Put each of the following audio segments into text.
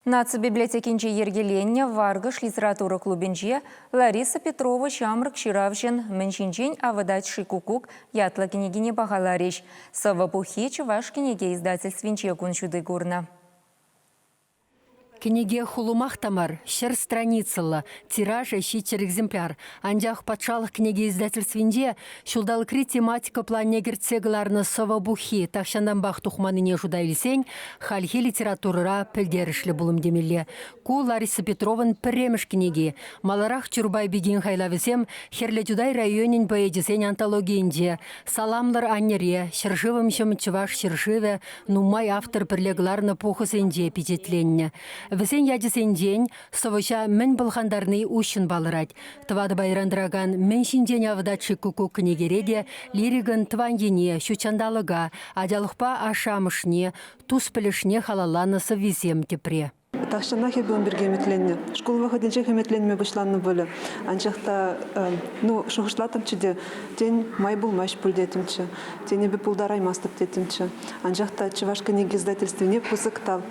Нацбиблиотекинче ергеленне Варгыш литература клубинче Лариса Петрова Шамрак Ширавжин Меншинчен авадать шикукук ятла княгине Багаларич. Савапухи Чуваш книге издательствинче кунчуды гурна. Книге хулумах тамар, шер страницылы, тиража щитер экземпляр. Анжақ патшалық книге издательствинде шулдалкри тематика планнегерцегларны савабухи тахшандан бақ тухманыне жудайлисен, хальхи литературыра пілдерішлі бұлым демелі. Ку Лариса Петрован піреміш книги. Маларах чурбай беген хайлавесем, херле жудай районин поэдисен антологиинде. Саламлар аннере, шыржывым шым чываш шыржыве, нумай автор бірлегларны похысенде печетленне. Весен ядесен день, совыча мен былхандарны ущын балырать. Твады байрандыраган мен шинден авдатшы куку книгереде лириган твандине, щучандалыга, адялықпа ашамышне, туз пілішне халаланы соввизем тепре. Тахшана хебен бирге метленне. Школ выходинче хеметленме башланны бөлі. Анчақта, шуғышлатым чиде, ден май булмаш пүлдетімчі, ден ебі пулдарай мастып детімчі. Анчақта чываш книги издательствіне пызықтал.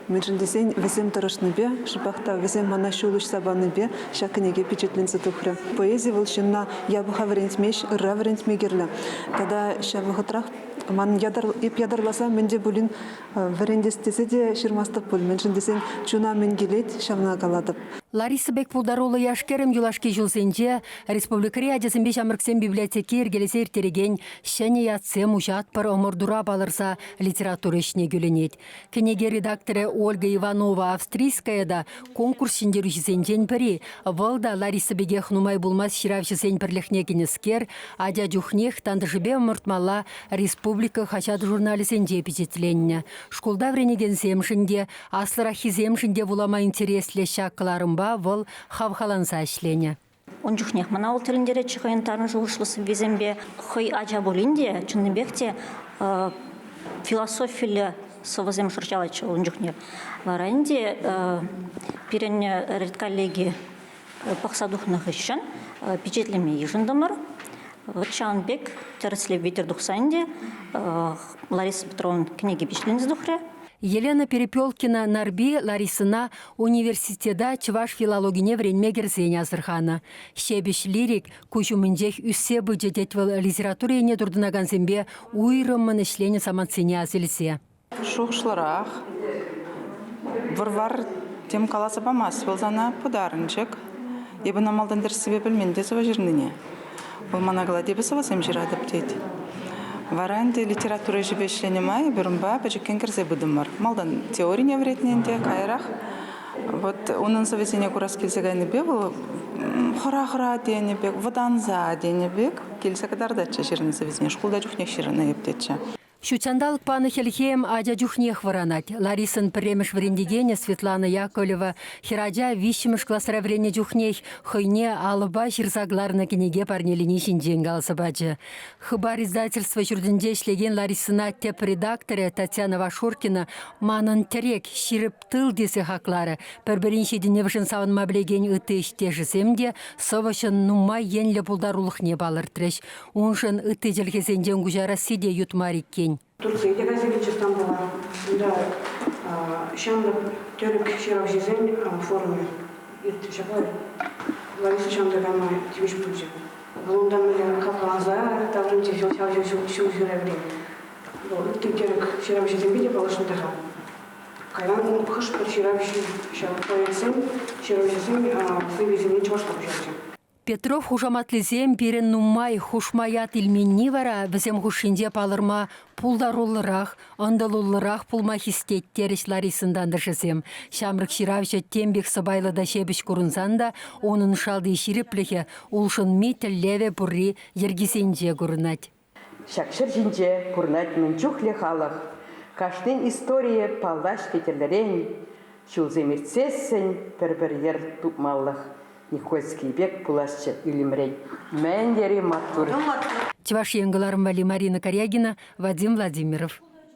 Меншін десен весем тұрышны бе, шыпақта весем мана шулыш сабаны бе, ша книги печетленсе тухры. Поэзия вылшынна ябыға варентмеш, ырра варентмегерлі. Тада ша выходрах ман ядарласа менде булин варендестесе де шырмастып бұл. Меншін десен чуна мен келет шамна каладып. Лариса Бекпулдарулы яшкерім юлашки жылсенде республикари адесімбе шамырксен библиотеки ергелесе ертереген шәне ятсем ужат пар омырдура балырса литература ішіне гөленет. Книге редакторы Ольга Иванова австрийская да конкурс шендерушісен пірі. Валда Лариса Бегех нумай булмас ширавшісен пірліхне кенескер, адя дюхнех тандышыбе омыртмала республика хачат журналисенде печетленне. Школда вренеген земшінде, аслыра хиземшінде булама интересле шаққыларым вол хавхаланса ішлене. Он жүхнех мана ол тіліндері чықайын тарын жуғышлысы везембе хой ажа болинде, чынныбекте философилі совазем шырчалайчы он жүхнех. Варайынде перене ред коллеги пақсадухнық ішін печетлеме ежіндымыр. Чанбек терсле ветер духсанде Лариса Петровна книги печетленіз духре. Елена Перепелкина Нарби Ларисына университеда чываш филологине вренме керсене азырхана. Шебеш лирик кучумындех үссе бюджететвел литературене турдынаган зембе уйрымын ішлене саманцене азелсе. Шуғышлырақ, варвар тем каласа бамас, вылзана подарынчык. Ебі намалдан дәрсібе білменде сова жерніне. Бұл манагала дебі сова сем жирадып дейді. Варанде литература жібешлене май, бірімба бәжіккен кірзе бұдым бар. Малдан теория вретненде, кайрақ. Вот оның совесене курас келсе гайны бе, бұл хора-хора дейіне бек, воданза дейіне бек, келсе кадарда жеріне совесене, шкулда жүхне ширына ептетші. Шучандалық паны хелхем адя жүхнех варанать. Ларисан премеш врендегене Светлана Яковлева хираджа вишіміш классара врене жүхнех хойне алыба жирзагларына кенеге парнеліне шинжен галсы баджы. Хыбар издательства жүрдінде шлеген Ларисына теп редакторы Татьяна Вашуркина манын терек ширіп тыл десе хақлары. Пәрбірінші деневшін савынма білеген үті іштежісемде совышын нумай енлі бұлдарулық не балыр треш. Оншын үті jelgesенжен гужара сиде ютмарик кен. Турцияда газетчестан была, да, шамда törük şiravşizen forumu, şapar, Larisa şamda gama timiş bulacak. Bundan beri kafanıza davranıcı şu sürebilir. Bu törük şiravşizen bir de balışın daha. Kayran kış bir şiravşizen fıybizini çoğuşta kuşaracak. Петров хужаматлизем берен нумай хушмаят илменни вара візем хушинде палырма пулдарулырах, андалулырах пулма хистеттеріш Ларисындандыршызем. Шамрык Ширавча тембек сабайлы да шебіш көрінсанда, оның шалды ширипліхе улшын метіл леве бұрри ергесенже көрінат. Шакшыр жинже көрінат мүнчухле халық. Каштын история палдаш кетерлерен, шулземирцессен бір-бір ер тупмаллық. Никольский бек пуласчы илимрей. Мәндері маттур. Чеваш енгіларым Марина Корягина, Вадим Владимиров.